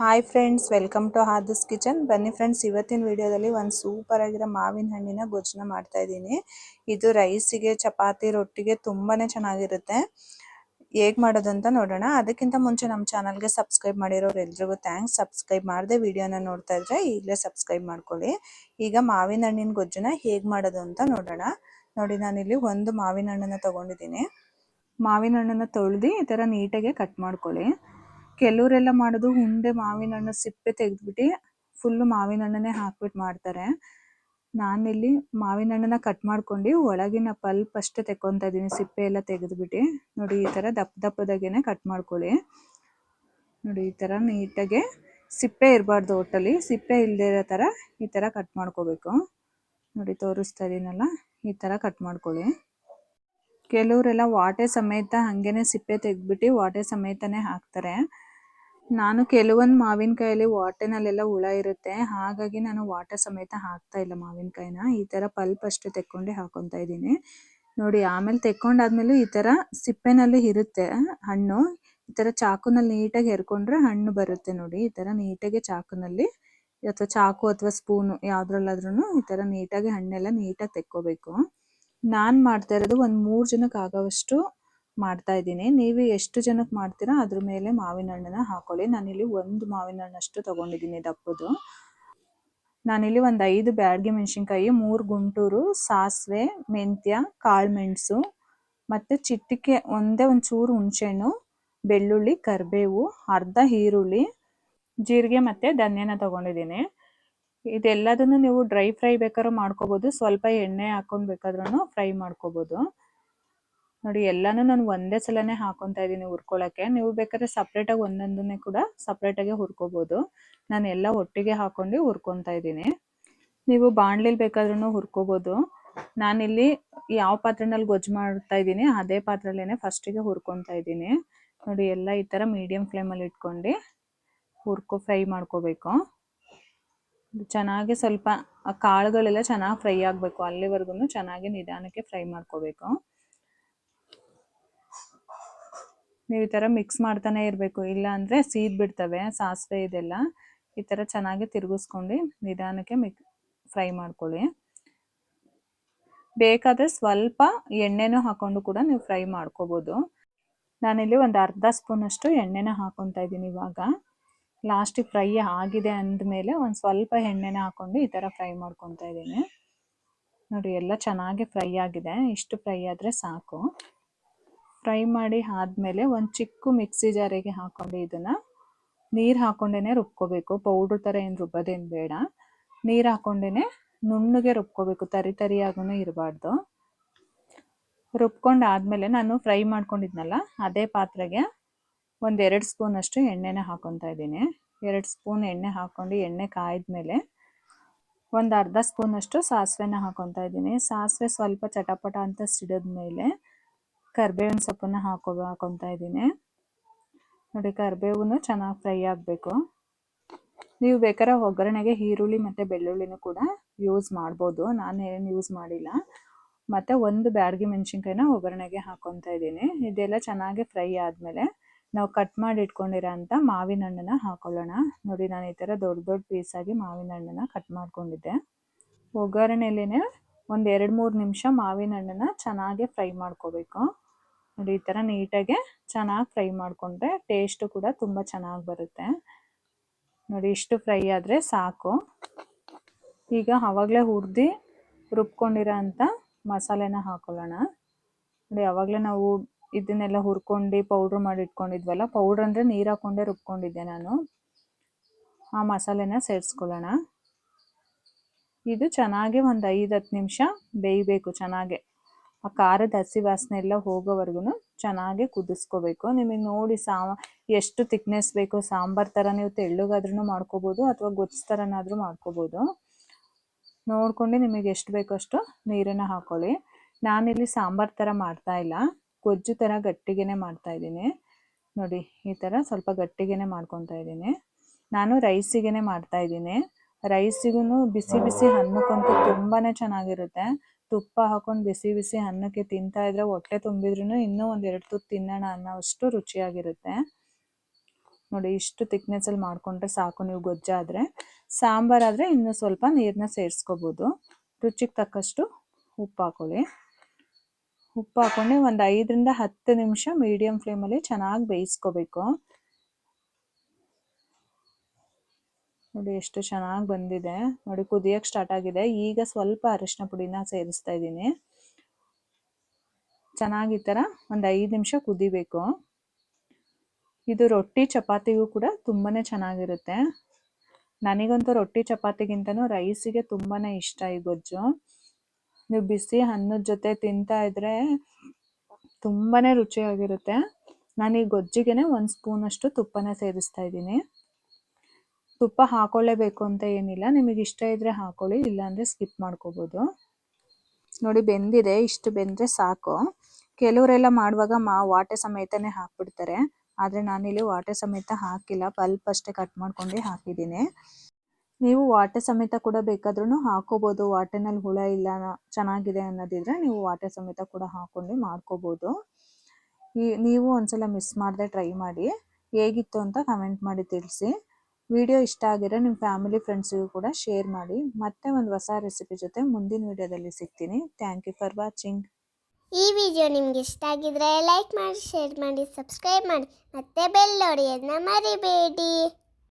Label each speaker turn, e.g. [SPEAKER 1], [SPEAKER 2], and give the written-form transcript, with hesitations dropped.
[SPEAKER 1] Hi friends, welcome to Hadi's kitchen. ಬನ್ನಿ friends, ಇವತ್ತಿನ ವಿಡಿಯೋದಲ್ಲಿ ಒಂದು ಸೂಪರ್ ಆಗಿರೋ ಮಾವಿನ ಹಣ್ಣಿನ ಗೊಜ್ಜನ್ನ ಮಾಡ್ತಾ ಇದ್ದೀನಿ. ಇದು ರೈಸಿಗೆ, ಚಪಾತಿ, ರೊಟ್ಟಿಗೆ ತುಂಬಾನೇ ಚೆನ್ನಾಗಿರುತ್ತೆ. ಹೇಗೆ ಮಾಡೋದು ಅಂತ ನೋಡೋಣ. ಅದಕ್ಕಿಂತ ಮುಂಚೆ ನಮ್ಮ ಚಾನಲ್ಗೆ ಸಬ್ಸ್ಕ್ರೈಬ್ ಮಾಡಿರೋರು ಎಲ್ರಿಗೂ ಥ್ಯಾಂಕ್ಸ್. ಸಬ್ಸ್ಕ್ರೈಬ್ ಮಾಡದೆ ವಿಡಿಯೋನ ನೋಡ್ತಾ ಇದ್ರೆ ಈಗಲೇ ಸಬ್ಸ್ಕ್ರೈಬ್ ಮಾಡ್ಕೊಳ್ಳಿ. ಈಗ ಮಾವಿನ ಹಣ್ಣಿನ ಗೊಜ್ಜನ್ನ ಹೇಗೆ ಮಾಡೋದು ಅಂತ ನೋಡೋಣ. ನೋಡಿ, ನಾನಿಲ್ಲಿ ಒಂದು ಮಾವಿನ ಹಣ್ಣನ್ನು ತಗೊಂಡಿದ್ದೀನಿ. ಮಾವಿನ ಹಣ್ಣನ್ನು ತೊಳೆದು ಈ ಥರ ನೀಟಾಗಿ ಕಟ್ ಮಾಡ್ಕೊಳ್ಳಿ. ಕೆಲವರೆಲ್ಲ ಮಾಡೋದು ಹುಂಡೆ ಮಾವಿನ ಹಣ್ಣು ಸಿಪ್ಪೆ ತೆಗೆದ್ಬಿಟ್ಟು ಫುಲ್ಲು ಮಾವಿನ ಹಣ್ಣನ್ನೇ ಹಾಕ್ಬಿಟ್ಟು ಮಾಡ್ತಾರೆ. ನಾನಿಲ್ಲಿ ಮಾವಿನ ಹಣ್ಣನ್ನ ಕಟ್ ಮಾಡ್ಕೊಂಡು ಒಳಗಿನ ಪಲ್ಪ್ ಅಷ್ಟೇ ತೆಕ್ಕೊತಾ ಇದ್ದೀನಿ, ಸಿಪ್ಪೆ ಎಲ್ಲ ತೆಗೆದ್ಬಿಟ್ಟು. ನೋಡಿ, ಈ ಥರ ದಪ್ಪ ದಪ್ಪದಾಗೇನೆ ಕಟ್ ಮಾಡ್ಕೊಳ್ಳಿ. ನೋಡಿ, ಈ ಥರ ನೀಟಾಗೆ ಸಿಪ್ಪೆ ಇರಬಾರ್ದು, ಒಟ್ಟಲ್ಲಿ ಸಿಪ್ಪೆ ಇಲ್ಲದೆ ಇರೋ ಥರ ಈ ಥರ ಕಟ್ ಮಾಡ್ಕೋಬೇಕು. ನೋಡಿ, ತೋರಿಸ್ತಾ ಇದ್ದೀನಲ್ಲ, ಈ ಥರ ಕಟ್ ಮಾಡ್ಕೊಳ್ಳಿ. ಕೆಲವರೆಲ್ಲ ವಾಟೆ ಸಮೇತ ಹಾಗೇನೆ ಸಿಪ್ಪೆ ತೆಗೆದ್ಬಿಟ್ಟು ವಾಟೆ ಸಮೇತನೇ ಹಾಕ್ತಾರೆ. ನಾನು ಕೆಲವೊಂದು ಮಾವಿನಕಾಯಲ್ಲಿ ವಾಟೆನಲ್ಲೆಲ್ಲ ಹುಳ ಇರುತ್ತೆ, ಹಾಗಾಗಿ ನಾನು ವಾಟೆ ಸಮೇತ ಹಾಕ್ತಾ ಇಲ್ಲ ಮಾವಿನಕಾಯಿನ. ಈ ಥರ ಪಲ್ಪ್ ಅಷ್ಟೇ ತೆಕ್ಕೊಂಡೆ ಹಾಕೊತಾ ಇದ್ದೀನಿ. ನೋಡಿ, ಆಮೇಲೆ ತೆಕ್ಕೊಂಡಾದ್ಮೇಲೆ ಈ ಥರ ಸಿಪ್ಪೆನಲ್ಲಿ ಇರುತ್ತೆ ಹಣ್ಣು. ಈ ಥರ ಚಾಕುನಲ್ಲಿ ನೀಟಾಗಿ ಹೆರ್ಕೊಂಡ್ರೆ ಹಣ್ಣು ಬರುತ್ತೆ. ನೋಡಿ, ಈ ಥರ ನೀಟಾಗಿ ಚಾಕುನಲ್ಲಿ ಅಥವಾ ಚಾಕು ಅಥವಾ ಸ್ಪೂನು ಯಾವುದ್ರಲ್ಲಾದ್ರೂ ಈ ಥರ ನೀಟಾಗಿ ಹಣ್ಣೆಲ್ಲ ನೀಟಾಗಿ ತೆಕ್ಕೋಬೇಕು. ನಾನು ಮಾಡ್ತಾ ಇರೋದು ಒಂದು 3 ಜನಕ್ಕೆ ಆಗೋವಷ್ಟು ಮಾಡ್ತಾ ಇದ್ದೀನಿ. ನೀವು ಎಷ್ಟು ಜನಕ್ಕೆ ಮಾಡ್ತೀರಾ ಅದ್ರ ಮೇಲೆ ಮಾವಿನ ಹಣ್ಣನ್ನ ಹಾಕೊಳ್ಳಿ. ನಾನಿಲ್ಲಿ ಒಂದು ಮಾವಿನ ಹಣ್ಣಷ್ಟು ತಗೊಂಡಿದ್ದೀನಿ ದಪ್ಪದು. ನಾನಿಲ್ಲಿ ಒಂದು 5 ಬ್ಯಾಡಗಿ ಮೆಣಸಿನ್ಕಾಯಿ, 3 ಗುಂಟೂರು, ಸಾಸಿವೆ, ಮೆಂತ್ಯ, ಕಾಳು ಮೆಣಸು, ಮತ್ತು ಚಿಟಿಕೆ ಒಂದೇ ಒಂಚೂರು ಹುಣಸೆಹಣ್ಣು, ಬೆಳ್ಳುಳ್ಳಿ, ಕರಿಬೇವು, ಅರ್ಧ ಈರುಳ್ಳಿ, ಜೀರಿಗೆ ಮತ್ತು ಧನ್ಯನ ತಗೊಂಡಿದ್ದೀನಿ. ಇದೆಲ್ಲದನ್ನು ನೀವು ಡ್ರೈ ಫ್ರೈ ಬೇಕಾದ್ರೂ ಮಾಡ್ಕೋಬೋದು, ಸ್ವಲ್ಪ ಎಣ್ಣೆ ಹಾಕೊಂಡು ಬೇಕಾದ್ರೂ ಫ್ರೈ ಮಾಡ್ಕೋಬೋದು. ನೋಡಿ, ಎಲ್ಲನೂ ನಾನು ಒಂದೇ ಸಲನೇ ಹಾಕೊತಾ ಇದ್ದೀನಿ ಹುರ್ಕೊಳ್ಳೋಕ್ಕೆ. ನೀವು ಬೇಕಾದ್ರೆ ಸಪ್ರೇಟಾಗಿ ಒಂದೊಂದನ್ನೇ ಕೂಡ ಸಪ್ರೇಟಾಗಿ ಹುರ್ಕೋಬೋದು. ನಾನು ಎಲ್ಲ ಒಟ್ಟಿಗೆ ಹಾಕೊಂಡು ಹುರ್ಕೊತಾ ಇದ್ದೀನಿ. ನೀವು ಬಾಣಲಿಲಿ ಬೇಕಾದ್ರೂ ಹುರ್ಕೋಬೋದು. ನಾನಿಲ್ಲಿ ಯಾವ ಪಾತ್ರೆನಲ್ಲಿ ಗೊಜ್ಜು ಮಾಡ್ತಾ ಇದ್ದೀನಿ ಅದೇ ಪಾತ್ರೆಯಲ್ಲೇ ಫಸ್ಟಿಗೆ ಹುರ್ಕೊತಾ ಇದ್ದೀನಿ. ನೋಡಿ, ಎಲ್ಲ ಈ ಥರ ಮೀಡಿಯಮ್ ಫ್ಲೇಮಲ್ಲಿ ಇಟ್ಕೊಂಡು ಫ್ರೈ ಮಾಡ್ಕೋಬೇಕು. ಚೆನ್ನಾಗಿ ಸ್ವಲ್ಪ ಆ ಕಾಳುಗಳೆಲ್ಲ ಚೆನ್ನಾಗಿ ಫ್ರೈ ಆಗಬೇಕು, ಅಲ್ಲಿವರೆಗೂ ಚೆನ್ನಾಗಿ ನಿಧಾನಕ್ಕೆ ಫ್ರೈ ಮಾಡ್ಕೋಬೇಕು. ನೀವು ಈ ಥರ ಮಿಕ್ಸ್ ಮಾಡ್ತಾನೆ ಇರಬೇಕು, ಇಲ್ಲ ಅಂದರೆ ಸೀದ್ ಬಿಡ್ತವೆ ಸಾಸಿವೆ ಇದೆಲ್ಲ. ಈ ಥರ ಚೆನ್ನಾಗಿ ತಿರುಗಿಸ್ಕೊಂಡು ನಿಧಾನಕ್ಕೆ ಫ್ರೈ ಮಾಡ್ಕೊಳ್ಳಿ. ಬೇಕಾದರೆ ಸ್ವಲ್ಪ ಎಣ್ಣೆನೂ ಹಾಕೊಂಡು ಕೂಡ ನೀವು ಫ್ರೈ ಮಾಡ್ಕೋಬೋದು. ನಾನಿಲ್ಲಿ ಒಂದು ಅರ್ಧ ಸ್ಪೂನಷ್ಟು ಎಣ್ಣೆನ ಹಾಕೊತಾ ಇದ್ದೀನಿ. ಇವಾಗ ಲಾಸ್ಟಿಗೆ ಫ್ರೈ ಆಗಿದೆ ಅಂದಮೇಲೆ ಒಂದು ಸ್ವಲ್ಪ ಎಣ್ಣೆನ ಹಾಕೊಂಡು ಈ ಥರ ಫ್ರೈ ಮಾಡ್ಕೊತಾ ಇದ್ದೀನಿ. ನೋಡಿ, ಎಲ್ಲ ಚೆನ್ನಾಗಿ ಫ್ರೈ ಆಗಿದೆ. ಇಷ್ಟು ಫ್ರೈ ಆದರೆ ಸಾಕು. ಫ್ರೈ ಮಾಡಿ ಆದಮೇಲೆ ಒಂದು ಚಿಕ್ಕ ಮಿಕ್ಸಿ ಜಾರಿಗೆ ಹಾಕೊಂಡು ಇದನ್ನು ನೀರು ಹಾಕೊಂಡೇ ರುಬ್ಕೋಬೇಕು. ಪೌಡ್ರ್ ಥರ ಏನು ರುಬ್ಬೋದೇನು ಬೇಡ, ನೀರು ಹಾಕೊಂಡೇ ನುಣ್ಣಗೆ ರುಬ್ಕೋಬೇಕು, ತರಿ ತರಿಯಾಗೂ ಇರಬಾರ್ದು. ರುಬ್ಕೊಂಡು ಆದಮೇಲೆ ನಾನು ಫ್ರೈ ಮಾಡ್ಕೊಂಡಿದ್ನಲ್ಲ ಅದೇ ಪಾತ್ರೆಗೆ ಒಂದು 2 ಸ್ಪೂನಷ್ಟು ಎಣ್ಣೆನ ಹಾಕೊತಾ ಇದ್ದೀನಿ. 2 ಸ್ಪೂನ್ ಎಣ್ಣೆ ಹಾಕ್ಕೊಂಡು ಎಣ್ಣೆ ಕಾಯ್ದ್ಮೇಲೆ ಒಂದು ಅರ್ಧ ಸ್ಪೂನಷ್ಟು ಸಾಸಿವೆನ ಹಾಕೊತಾ ಇದ್ದೀನಿ. ಸಾಸಿವೆ ಸ್ವಲ್ಪ ಚಟಪಟ ಅಂತ ಸಿಡಿದ್ಮೇಲೆ ಕರಿಬೇವಿನ ಸೊಪ್ಪನ್ನು ಹಾಕೊತಾ ಇದ್ದೀನಿ. ನೋಡಿ, ಕರಿಬೇವು ಚೆನ್ನಾಗಿ ಫ್ರೈ ಆಗಬೇಕು. ನೀವು ಬೇಕಾದ್ರೆ ಒಗ್ಗರಣೆಗೆ ಈರುಳ್ಳಿ ಮತ್ತು ಬೆಳ್ಳುಳ್ಳಿನೂ ಕೂಡ ಯೂಸ್ ಮಾಡ್ಬೋದು, ನಾನೇನು ಯೂಸ್ ಮಾಡಿಲ್ಲ. ಮತ್ತು ಒಂದು ಬ್ಯಾಡಗಿ ಮೆಣಸಿನ್ಕಾಯಿನ ಒಗ್ಗರಣೆಗೆ ಹಾಕೊತಾ ಇದ್ದೀನಿ. ಇದೆಲ್ಲ ಚೆನ್ನಾಗಿ ಫ್ರೈ ಆದಮೇಲೆ ನಾವು ಕಟ್ ಮಾಡಿ ಇಟ್ಕೊಂಡಿರೋ ಅಂಥ ಮಾವಿನ ಹಣ್ಣನ್ನು ಹಾಕೊಳ್ಳೋಣ. ನೋಡಿ, ನಾನು ಈ ಥರ ದೊಡ್ಡ ದೊಡ್ಡ ಪೀಸಾಗಿ ಮಾವಿನ ಹಣ್ಣನ್ನು ಕಟ್ ಮಾಡ್ಕೊಂಡಿದ್ದೆ. ಒಗ್ಗರಣೆಯಲ್ಲೇ ಒಂದು 2-3 ನಿಮಿಷ ಮಾವಿನ ಹಣ್ಣನ್ನು ಚೆನ್ನಾಗಿ ಫ್ರೈ ಮಾಡ್ಕೋಬೇಕು. ನೋಡಿ, ಈ ಥರ ನೀಟಾಗಿ ಚೆನ್ನಾಗಿ ಫ್ರೈ ಮಾಡಿಕೊಂಡ್ರೆ ಟೇಸ್ಟು ಕೂಡ ತುಂಬ ಚೆನ್ನಾಗಿ ಬರುತ್ತೆ. ನೋಡಿ, ಇಷ್ಟು ಫ್ರೈ ಆದರೆ ಸಾಕು. ಈಗ ಆವಾಗಲೇ ಹುರಿದು ರುಬ್ಕೊಂಡಿರೋ ಅಂಥ ಮಸಾಲೆನ ಹಾಕೊಳ್ಳೋಣ. ನೋಡಿ, ಆವಾಗಲೇ ನಾವು ಇದನ್ನೆಲ್ಲ ಹುರ್ಕೊಂಡು ಪೌಡ್ರ್ ಮಾಡಿ ಇಟ್ಕೊಂಡಿದ್ವಲ್ಲ, ಪೌಡ್ರ್ ಅಂದರೆ ನೀರು ಹಾಕ್ಕೊಂಡೇ ರುಬ್ಕೊಂಡಿದ್ದೆ ನಾನು. ಆ ಮಸಾಲೆನ ಸೇರಿಸ್ಕೊಳ್ಳೋಣ. ಇದು ಚೆನ್ನಾಗಿ ಒಂದು 5-10 ನಿಮಿಷ ಬೇಯಬೇಕು. ಚೆನ್ನಾಗಿ ಆ ಖಾರದ ಹಸಿ ವಾಸನೆ ಎಲ್ಲ ಹೋಗೋವರೆಗೂ ಚೆನ್ನಾಗಿ ಕುದಿಸ್ಕೋಬೇಕು. ನಿಮಗೆ ನೋಡಿ ಎಷ್ಟು ತಿಕ್ನೆಸ್ ಬೇಕು, ಸಾಂಬಾರು ಥರ ನೀವು ತೆಳ್ಳಗಾದ್ರೂ ಮಾಡ್ಕೋಬೋದು ಅಥವಾ ಗೊಜ್ಜು ಥರನಾದರೂ ಮಾಡ್ಕೋಬೋದು. ನೋಡ್ಕೊಂಡು ನಿಮಗೆ ಎಷ್ಟು ಬೇಕೋ ಅಷ್ಟು ನೀರನ್ನು ಹಾಕ್ಕೊಳ್ಳಿ. ನಾನಿಲ್ಲಿ ಸಾಂಬಾರು ಥರ ಮಾಡ್ತಾ ಇಲ್ಲ, ಗೊಜ್ಜು ಥರ ಗಟ್ಟಿಗೆ ಮಾಡ್ತಾ ಇದ್ದೀನಿ. ನೋಡಿ, ಈ ಥರ ಸ್ವಲ್ಪ ಗಟ್ಟಿಗೆ ಮಾಡ್ಕೊತಾ ಇದ್ದೀನಿ. ನಾನು ರೈಸಿಗೆ ಮಾಡ್ತಾ ಇದ್ದೀನಿ. ರೈಸಿಗೂ ಬಿಸಿ ಬಿಸಿ ಅನ್ನಕ್ಕಂತೂ ತುಂಬಾ ಚೆನ್ನಾಗಿರುತ್ತೆ. ತುಪ್ಪ ಹಾಕೊಂಡು ಬಿಸಿ ಬಿಸಿ ಅನ್ನಕ್ಕೆ ತಿಂತಾ ಇದ್ರೆ ಹೊಟ್ಟೆ ತುಂಬಿದ್ರೂ ಇನ್ನೂ 1-2 ತುತ್ತು ತಿನ್ನೋಣ ಅನ್ನೋಷ್ಟು ರುಚಿಯಾಗಿರುತ್ತೆ. ನೋಡಿ ಇಷ್ಟು ತಿಕ್ನೆಸ್ಸಲ್ಲಿ ಮಾಡಿಕೊಂಡ್ರೆ ಸಾಕು ನೀವು ಗೊಜ್ಜಾದರೆ. ಸಾಂಬಾರಾದರೆ ಇನ್ನೂ ಸ್ವಲ್ಪ ನೀರನ್ನ ಸೇರಿಸ್ಕೋಬೋದು. ರುಚಿಗೆ ತಕ್ಕಷ್ಟು ಉಪ್ಪು ಹಾಕೊಳ್ಳಿ. ಉಪ್ಪು ಹಾಕ್ಕೊಂಡು ಒಂದು 5ರಿಂದ 10 ನಿಮಿಷ ಮೀಡಿಯಮ್ ಫ್ಲೇಮಲ್ಲಿ ಚೆನ್ನಾಗಿ ಬೇಯಿಸ್ಕೋಬೇಕು. ನೋಡಿ ಎಷ್ಟು ಚೆನ್ನಾಗಿ ಬಂದಿದೆ. ನೋಡಿ ಕುದಿಯೋಕ್ಕೆ ಸ್ಟಾರ್ಟ್ ಆಗಿದೆ. ಈಗ ಸ್ವಲ್ಪ ಅರಿಶಿನ ಪುಡಿನ ಸೇರಿಸ್ತಾ ಇದ್ದೀನಿ. ಚೆನ್ನಾಗಿ ಈ ಥರ ಒಂದು 5 ನಿಮಿಷ ಕುದಿಬೇಕು. ಇದು ರೊಟ್ಟಿ ಚಪಾತಿಗೂ ಕೂಡ ತುಂಬಾ ಚೆನ್ನಾಗಿರುತ್ತೆ. ನನಗಂತೂ ರೊಟ್ಟಿ ಚಪಾತಿಗಿಂತನೂ ರೈಸಿಗೆ ತುಂಬಾ ಇಷ್ಟ ಈ ಗೊಜ್ಜು. ನೀವು ಬಿಸಿ ಅನ್ನದ ಜೊತೆ ತಿಂತಾ ಇದ್ರೆ ತುಂಬಾ ರುಚಿಯಾಗಿರುತ್ತೆ. ನಾನು ಈ ಗೊಜ್ಜಿಗೆ 1 ಸ್ಪೂನಷ್ಟು ತುಪ್ಪನ ಸೇರಿಸ್ತಾ ಇದ್ದೀನಿ. ತುಪ್ಪ ಹಾಕೊಳ್ಳೇಬೇಕು ಅಂತ ಏನಿಲ್ಲ, ನಿಮಗೆ ಇಷ್ಟ ಇದ್ರೆ ಹಾಕೊಳ್ಳಿ, ಇಲ್ಲಾಂದರೆ ಸ್ಕಿಪ್ ಮಾಡ್ಕೋಬೋದು. ನೋಡಿ ಬೆಂದಿದೆ, ಇಷ್ಟು ಬೆಂದರೆ ಸಾಕು. ಕೆಲವರೆಲ್ಲ ಮಾಡುವಾಗ ವಾಟೆ ಸಮೇತನೇ ಹಾಕ್ಬಿಡ್ತಾರೆ, ಆದರೆ ನಾನಿಲ್ಲಿ ವಾಟೆ ಸಮೇತ ಹಾಕಿಲ್ಲ, ಪಲ್ಪ್ ಅಷ್ಟೇ ಕಟ್ ಮಾಡ್ಕೊಂಡು ಹಾಕಿದ್ದೀನಿ. ನೀವು ವಾಟೆ ಸಮೇತ ಕೂಡ ಬೇಕಾದ್ರೂ ಹಾಕೋಬೋದು. ವಾಟೆನಲ್ಲಿ ಹುಳ ಇಲ್ಲ ಚೆನ್ನಾಗಿದೆ ಅನ್ನೋದಿದ್ರೆ ನೀವು ವಾಟೆ ಸಮೇತ ಕೂಡ ಹಾಕ್ಕೊಂಡು ಮಾಡ್ಕೋಬೋದು. ನೀವು ಒಂದ್ಸಲ ಮಿಸ್ ಮಾಡದೆ ಟ್ರೈ ಮಾಡಿ. ಹೇಗಿತ್ತು ಅಂತ ಕಮೆಂಟ್ ಮಾಡಿ ತಿಳಿಸಿ. ವಿಡಿಯೋ ಇಷ್ಟ ಆಗಿದ್ರೆ ನಿಮ್ಮ ಫ್ಯಾಮಿಲಿ ಫ್ರೆಂಡ್ಸಿಗೂ ಕೂಡ ಶೇರ್ ಮಾಡಿ. ಮತ್ತೆ ಒಂದು ಹೊಸ ರೆಸಿಪಿ ಜೊತೆ ಮುಂದಿನ ವಿಡಿಯೋದಲ್ಲಿ ಸಿಗ್ತೀನಿ. Thank you for watching.
[SPEAKER 2] ಈ ವಿಡಿಯೋ ನಿಮಗೆ ಇಷ್ಟ ಆಗಿದ್ರೆ ಲೈಕ್ ಮಾಡಿ, ಶೇರ್ ಮಾಡಿ, ಸಬ್ಸ್ಕ್ರೈಬ್ ಮಾಡಿ, ಮತ್ತೆ ಬೆಲ್ ಹೊಡೆಯೋದನ್ನ ಮರಿಬೇಡಿ.